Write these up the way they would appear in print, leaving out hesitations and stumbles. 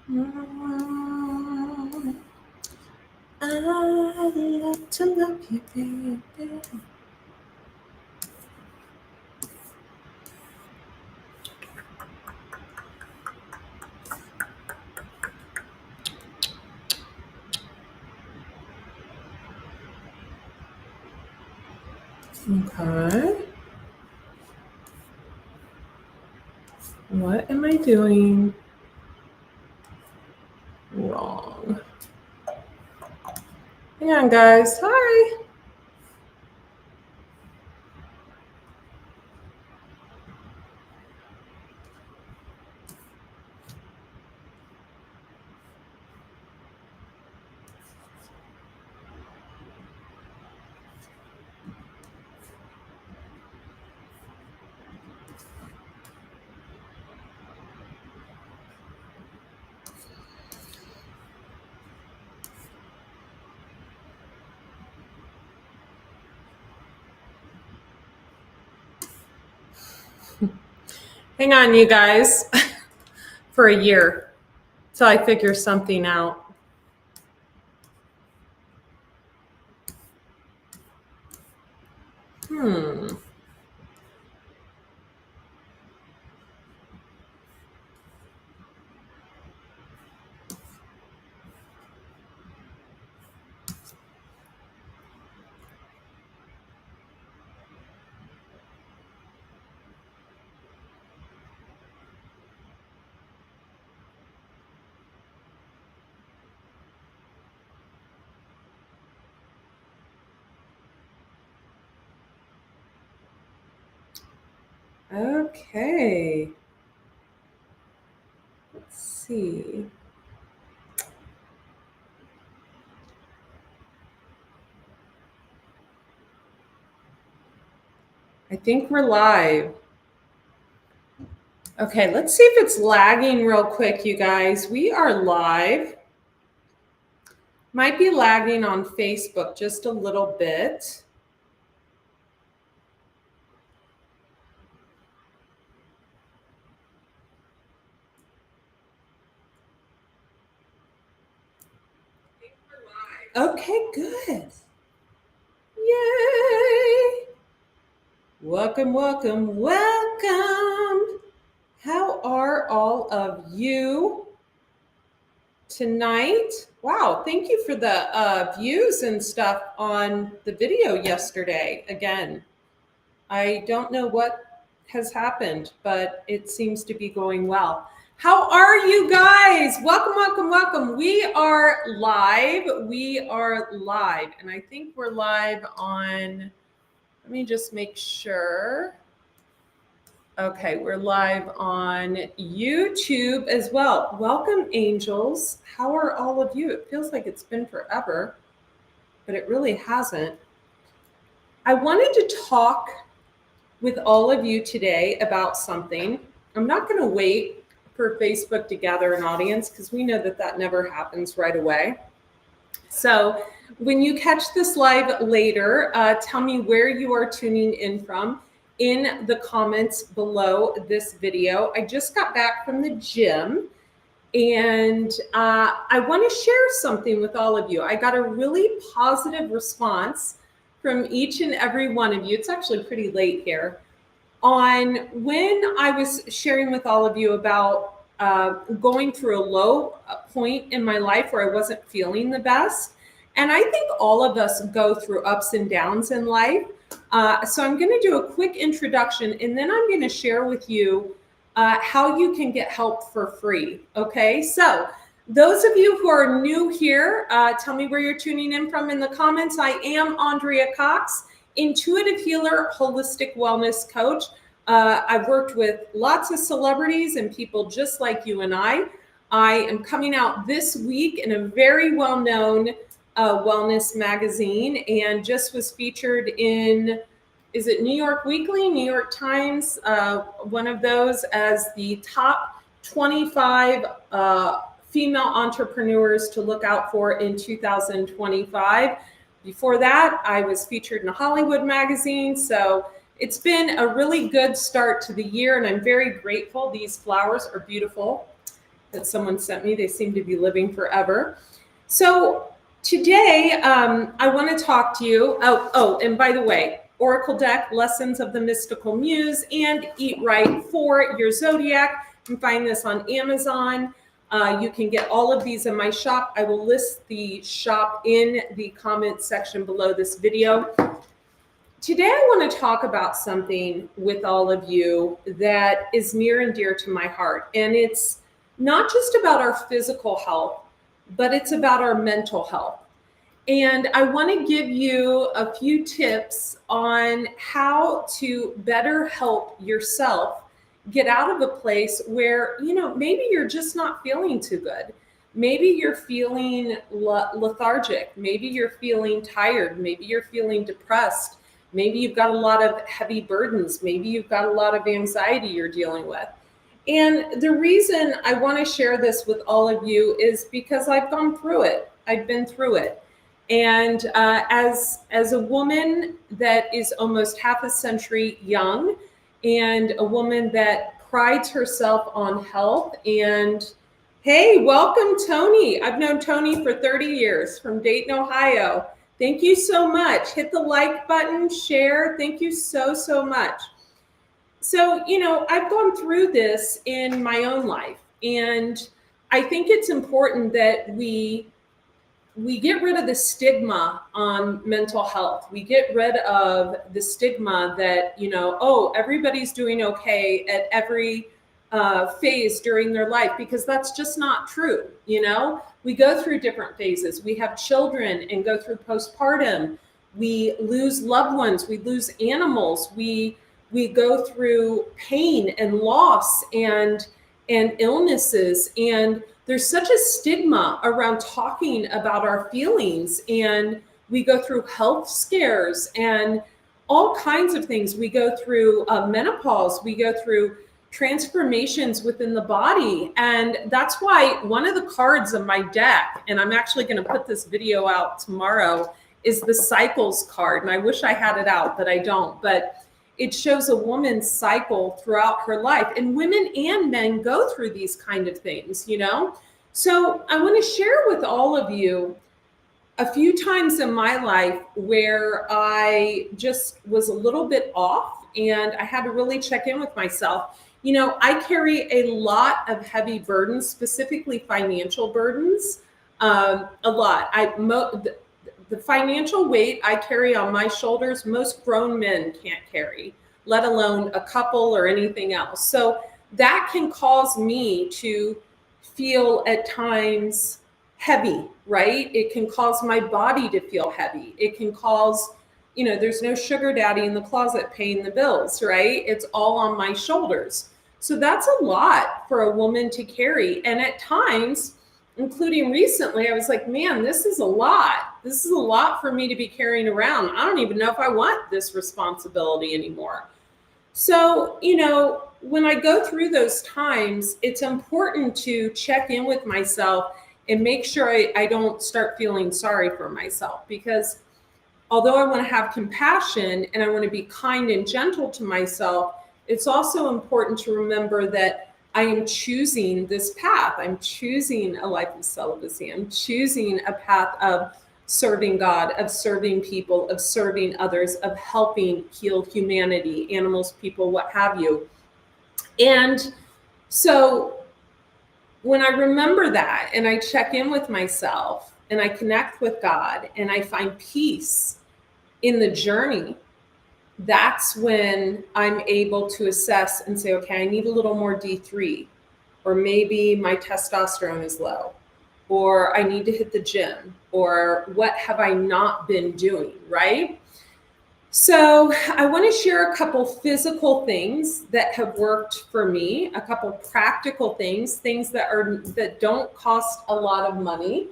I love to love you, baby. Okay. What am I doing wrong? Hang on, guys. Hi. Hang on, you guys, for a year till I figure something out. Okay. Let's see. I think we're live. Okay, let's see if it's lagging real quick, you guys. We are live. Might be lagging on Facebook just a little bit. Okay, good. Yay! Welcome, welcome, welcome. How are all of you tonight? Wow, thank you for the views and stuff on the video yesterday. Again, I don't know what has happened, but it seems to be going well. How are you guys? Welcome, welcome, welcome. We are live. And I think we're live on, let me just make sure. Okay, we're live on YouTube as well. Welcome, angels. How are all of you? It feels like it's been forever, but it really hasn't. I wanted to talk with all of you today about something. I'm not going to wait for Facebook to gather an audience because we know that that never happens right away. So when you catch this live later, tell me where you are tuning in from in the comments below this video. I just got back from the gym and I want to share something with all of you. I got a really positive response from each and every one of you. It's actually pretty late here. On when I was sharing with all of you about going through a low point in my life where I wasn't feeling the best. And I think all of us go through ups and downs in life. So I'm going to do a quick introduction, and then I'm going to share with you how you can get help for free. Okay, so those of you who are new here, tell me where you're tuning in from in the comments. I am Andrea Cox, intuitive healer, holistic wellness coach. I've worked with lots of celebrities and people just like you and I. I am coming out this week in a very well-known wellness magazine and just was featured in, is it New York Weekly, New York Times, one of those, as the top 25 female entrepreneurs to look out for in 2025. Before that, I was featured in a Hollywood magazine. So it's been a really good start to the year, and I'm very grateful. These flowers are beautiful. that someone sent me. They seem to be living forever. So today, I want to talk to you. And by the way, Oracle deck, Lessons of the Mystical Muse, and Eat Right for your zodiac. You can find this on Amazon. You can get all of these in my shop. I will list the shop in the comment section below this video. Today, I want to talk about something with all of you that is near and dear to my heart. And it's not just about our physical health, but it's about our mental health. And I want to give you a few tips on how to better help yourself get out of a place where, maybe you're just not feeling too good. Maybe you're feeling lethargic. Maybe you're feeling tired. Maybe you're feeling depressed. Maybe you've got a lot of heavy burdens. Maybe you've got a lot of anxiety you're dealing with. And the reason I want to share this with all of you is because I've gone through it. I've been through it. And as a woman that is almost half a century young, and a woman that prides herself on health, and hey, welcome Tony. I've known Tony for 30 years from Dayton, Ohio. Thank you so much. Hit the like button, share. Thank you so, so much. So, I've gone through this in my own life, and I think it's important that we get rid of the stigma on mental health. We get rid of the stigma that, everybody's doing okay at every phase during their life, because that's just not true. We go through different phases. We have children and go through postpartum. We lose loved ones. We lose animals. We go through pain and loss and illnesses. And there's such a stigma around talking about our feelings, and we go through health scares and all kinds of things. We go through menopause. We go through transformations within the body. And that's why one of the cards of my deck, and I'm actually going to put this video out tomorrow, is the cycles card. And I wish I had it out, but I don't. But it shows a woman's cycle throughout her life, and women and men go through these kind of things, So I want to share with all of you a few times in my life where I just was a little bit off, and I had to really check in with myself. I carry a lot of heavy burdens, specifically financial burdens, a lot. The financial weight I carry on my shoulders, most grown men can't carry, let alone a couple or anything else. So that can cause me to feel at times heavy, right? It can cause my body to feel heavy. It can cause, there's no sugar daddy in the closet paying the bills, right? It's all on my shoulders. So that's a lot for a woman to carry. And at times, including recently, I was like, man, this is a lot. This is a lot for me to be carrying around. I don't even know if I want this responsibility anymore. So, when I go through those times, it's important to check in with myself and make sure I don't start feeling sorry for myself, because although I want to have compassion and I want to be kind and gentle to myself, it's also important to remember that I am choosing this path. I'm choosing a life of celibacy. I'm choosing a path of serving God, of serving people, of serving others, of helping heal humanity, animals, people, what have you. And so when I remember that and I check in with myself and I connect with God and I find peace in the journey, that's when I'm able to assess and say, okay, I need a little more D3, or maybe my testosterone is low, or I need to hit the gym, or what have I not been doing, right? So I want to share a couple physical things that have worked for me, a couple practical things that don't cost a lot of money.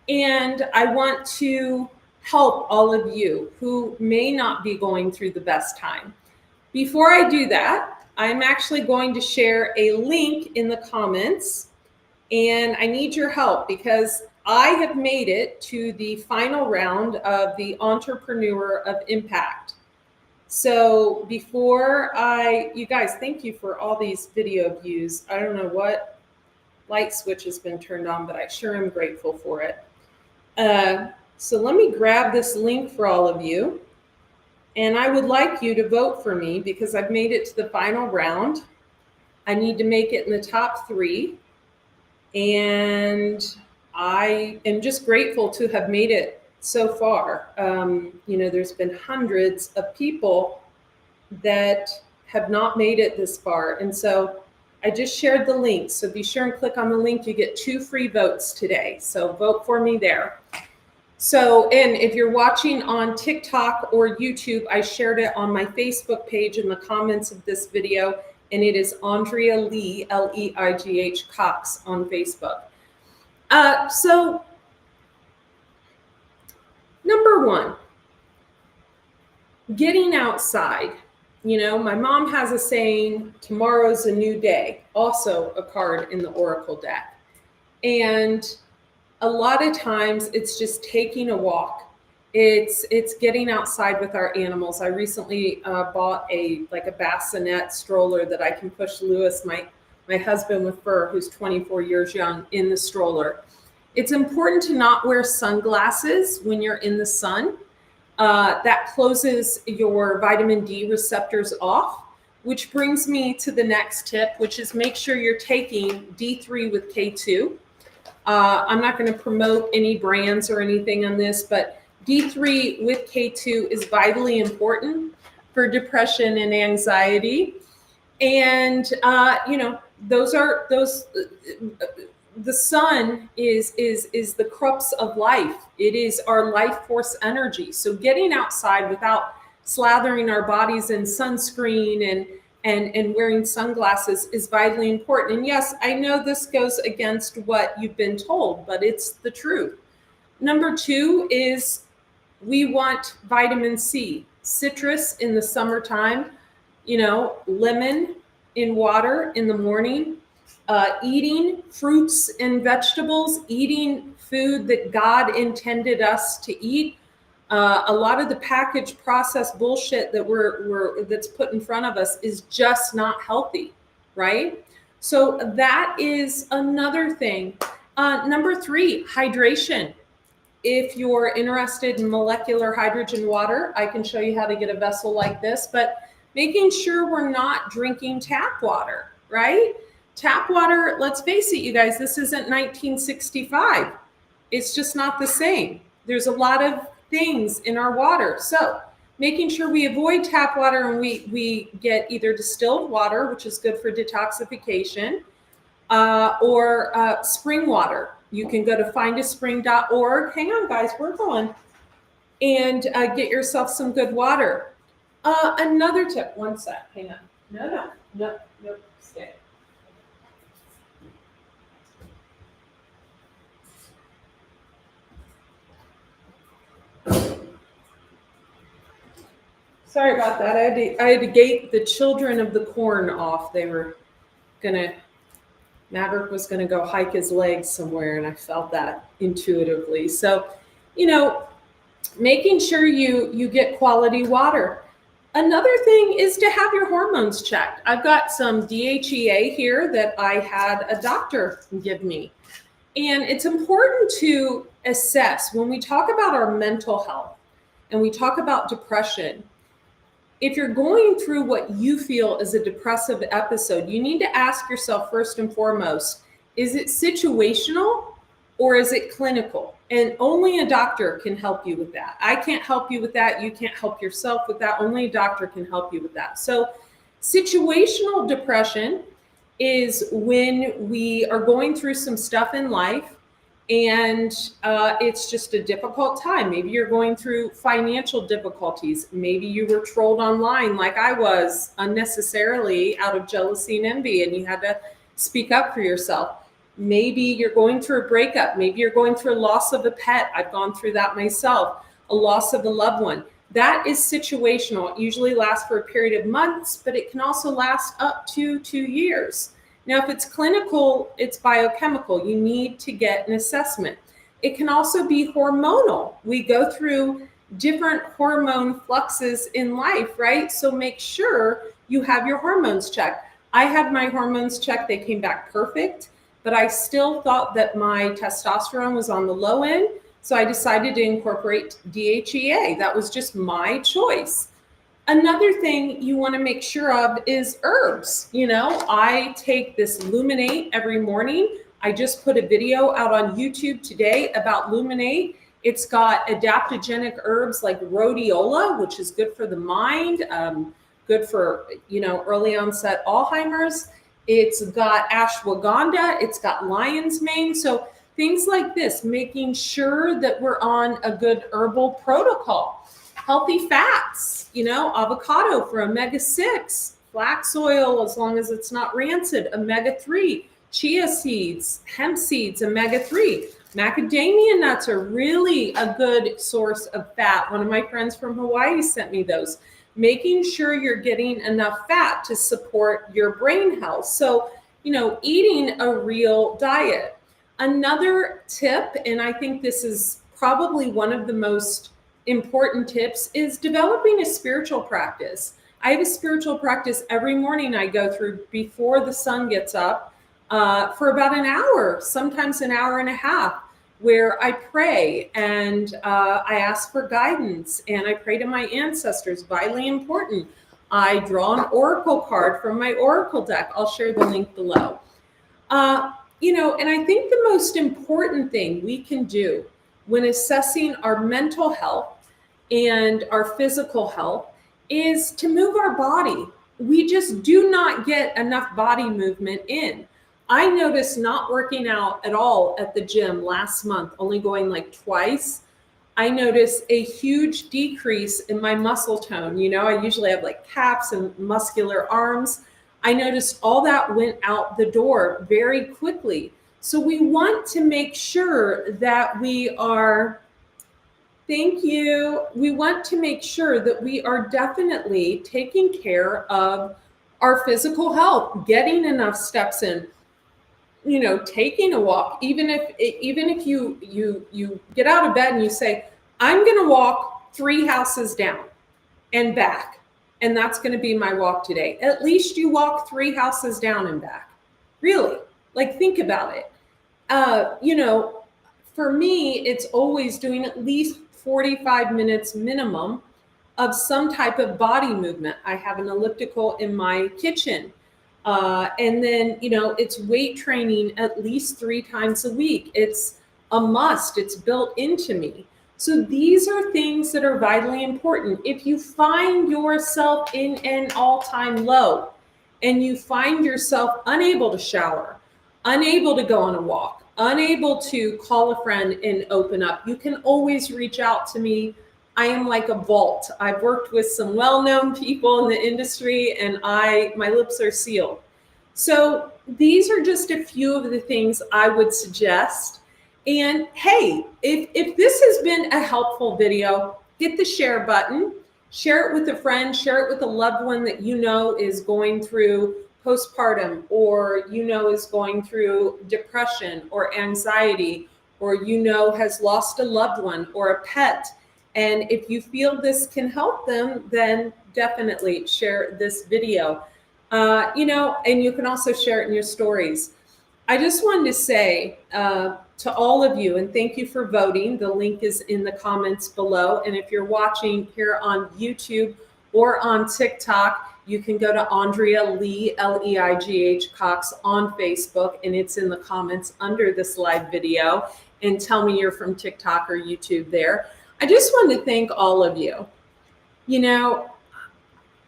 And I want to help all of you who may not be going through the best time. Before I do that, I'm actually going to share a link in the comments, and I need your help because I have made it to the final round of the Entrepreneur of Impact. So you guys, thank you for all these video views. I don't know what light switch has been turned on, but I sure am grateful for it. So let me grab this link for all of you. And I would like you to vote for me because I've made it to the final round. I need to make it in the top 3. And I am just grateful to have made it so far. You know, there's been hundreds of people that have not made it this far. And so I just shared the link. So be sure and click on the link. You get 2 free votes today. So vote for me there. So, and if you're watching on TikTok or YouTube, I shared it on my Facebook page in the comments of this video, and it is Andrea Lee, L-E-I-G-H Cox on Facebook. So, number 1, getting outside. You know, my mom has a saying, tomorrow's a new day, also a card in the Oracle deck. And a lot of times it's just taking a walk. It's getting outside with our animals. I recently bought a bassinet stroller that I can push Lewis, my husband with fur, who's 24 years young, in the stroller. It's important to not wear sunglasses when you're in the sun. That closes your vitamin D receptors off, which brings me to the next tip, which is make sure you're taking D3 with K2. I'm not going to promote any brands or anything on this, but D3 with K2 is vitally important for depression and anxiety. And, you know, the sun is the crux of life. It is our life force energy. So getting outside without slathering our bodies in sunscreen and wearing sunglasses is vitally important. And yes, I know this goes against what you've been told, but it's the truth. Number 2 is we want vitamin C, citrus in the summertime, you know, lemon in water in the morning, eating fruits and vegetables, eating food that God intended us to eat. A lot of the packaged processed bullshit that that's put in front of us is just not healthy, right? So that is another thing. Number 3, hydration. If you're interested in molecular hydrogen water, I can show you how to get a vessel like this, but making sure we're not drinking tap water, right? Tap water, let's face it, you guys, this isn't 1965. It's just not the same. There's a lot of things in our water. So making sure we avoid tap water and we get either distilled water, which is good for detoxification, or spring water. You can go to findaspring.org. Hang on, guys, we're going. And get yourself some good water. Another tip, one sec, hang on. No, stay. Sorry about that. I had to gate the children of the corn off. They were Maverick was gonna go hike his legs somewhere, and I felt that intuitively. So, you know, making sure you get quality water. Another thing is to have your hormones checked. I've got some DHEA here that I had a doctor give me. And it's important to assess when we talk about our mental health and we talk about depression. If you're going through what you feel is a depressive episode, you need to ask yourself first and foremost, is it situational or is it clinical? And only a doctor can help you with that. I can't help you with that. You can't help yourself with that. Only a doctor can help you with that. So situational depression is when we are going through some stuff in life and it's just a difficult time. Maybe you're going through financial difficulties. Maybe you were trolled online like I was unnecessarily out of jealousy and envy, and you had to speak up for yourself. Maybe you're going through a breakup. Maybe you're going through a loss of a pet. I've gone through that myself, a loss of a loved one. That is situational. It usually lasts for a period of months, but it can also last up to 2 years. Now, if it's clinical, it's biochemical. You need to get an assessment. It can also be hormonal. We go through different hormone fluxes in life, right? So make sure you have your hormones checked. I had my hormones checked. They came back perfect. but I still thought that my testosterone was on the low end. So I decided to incorporate DHEA. That was just my choice. Another thing you want to make sure of is herbs. You know, I take this Luminate every morning. I just put a video out on YouTube today about Luminate. It's got adaptogenic herbs like rhodiola, which is good for the mind, good for, you know, early onset Alzheimer's. It's got ashwagandha, it's got lion's mane. So things like this, making sure that we're on a good herbal protocol. Healthy fats, you know, avocado for omega-6, flax oil, as long as it's not rancid, omega-3, chia seeds, hemp seeds, omega-3. Macadamia nuts are really a good source of fat. One of my friends from Hawaii sent me those. Making sure you're getting enough fat to support your brain health. So, you know, eating a real diet. Another tip, and I think this is probably one of the most important tips, is developing a spiritual practice. I have a spiritual practice every morning I go through before the sun gets up for about an hour, sometimes an hour and a half, where I pray and I ask for guidance and I pray to my ancestors, vitally important. I draw an oracle card from my oracle deck. I'll share the link below. You know, and I think the most important thing we can do when assessing our mental health and our physical health is to move our body. We just do not get enough body movement in. I noticed not working out at all at the gym last month, only going like twice. I noticed a huge decrease in my muscle tone. You know, I usually have like calves and muscular arms. I noticed all that went out the door very quickly. So we want to make sure that we are, thank you. We want to make sure that we are definitely taking care of our physical health, getting enough steps in, you know, taking a walk. Even if you get out of bed and you say, I'm going to walk 3 houses down and back, and that's going to be my walk today. At least you walk 3 houses down and back. Really, like, think about it. You know, for me, it's always doing at least 45 minutes minimum of some type of body movement. I have an elliptical in my kitchen. And then, you know, it's weight training at least 3 times a week. It's a must. It's built into me. So these are things that are vitally important. If you find yourself in an all-time low and you find yourself unable to shower, unable to go on a walk, unable to call a friend and open up, you can always reach out to me. I am like a vault. I've worked with some well-known people in the industry and my lips are sealed. So these are just a few of the things I would suggest. And hey, if this has been a helpful video, hit the share button, share it with a friend, share it with a loved one that you know is going through postpartum, or you know is going through depression or anxiety, or you know has lost a loved one or a pet. And if you feel this can help them, then definitely share this video. You know, and you can also share it in your stories. I just wanted to say to all of you, and thank you for voting. The link is in the comments below. And if you're watching here on YouTube or on TikTok, you can go to Andrea Lee, L-E-I-G-H Cox on Facebook, and it's in the comments under this live video. And tell me you're from TikTok or YouTube there. I just wanted to thank all of you. You know,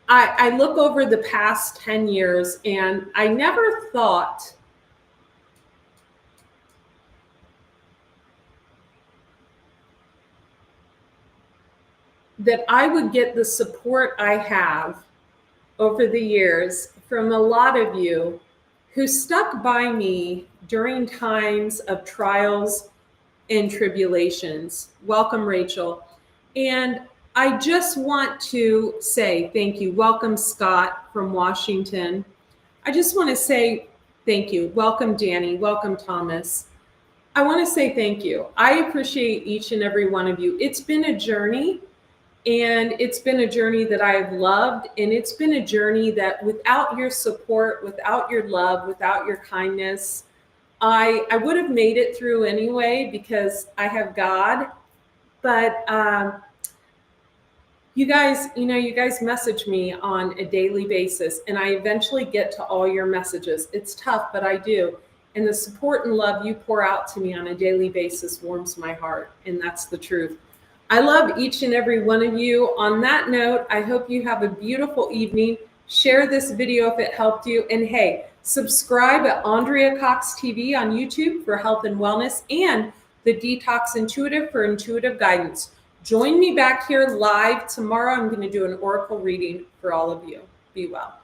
I look over the past 10 years and I never thought that I would get the support I have over the years from a lot of you who stuck by me during times of trials and tribulations. Welcome, Rachel. And I just want to say thank you. Welcome, Scott from Washington. I just want to say thank you. Welcome, Danny. Welcome, Thomas. I want to say thank you. I appreciate each and every one of you. It's been a journey, and it's been a journey that I have loved, and it's been a journey that without your support, without your love, without your kindness, I would have made it through anyway because I have God, but you guys message me on a daily basis, and I eventually get to all your messages. It's tough, but I do. And the support and love you pour out to me on a daily basis warms my heart, and that's the truth. I love each and every one of you. On that note, I hope you have a beautiful evening. Share this video if it helped you. And hey, subscribe at Andrea Cox TV on YouTube for health and wellness, and the Detox Intuitive for intuitive guidance. Join me back here live tomorrow. I'm going to do an oracle reading for all of you. Be well.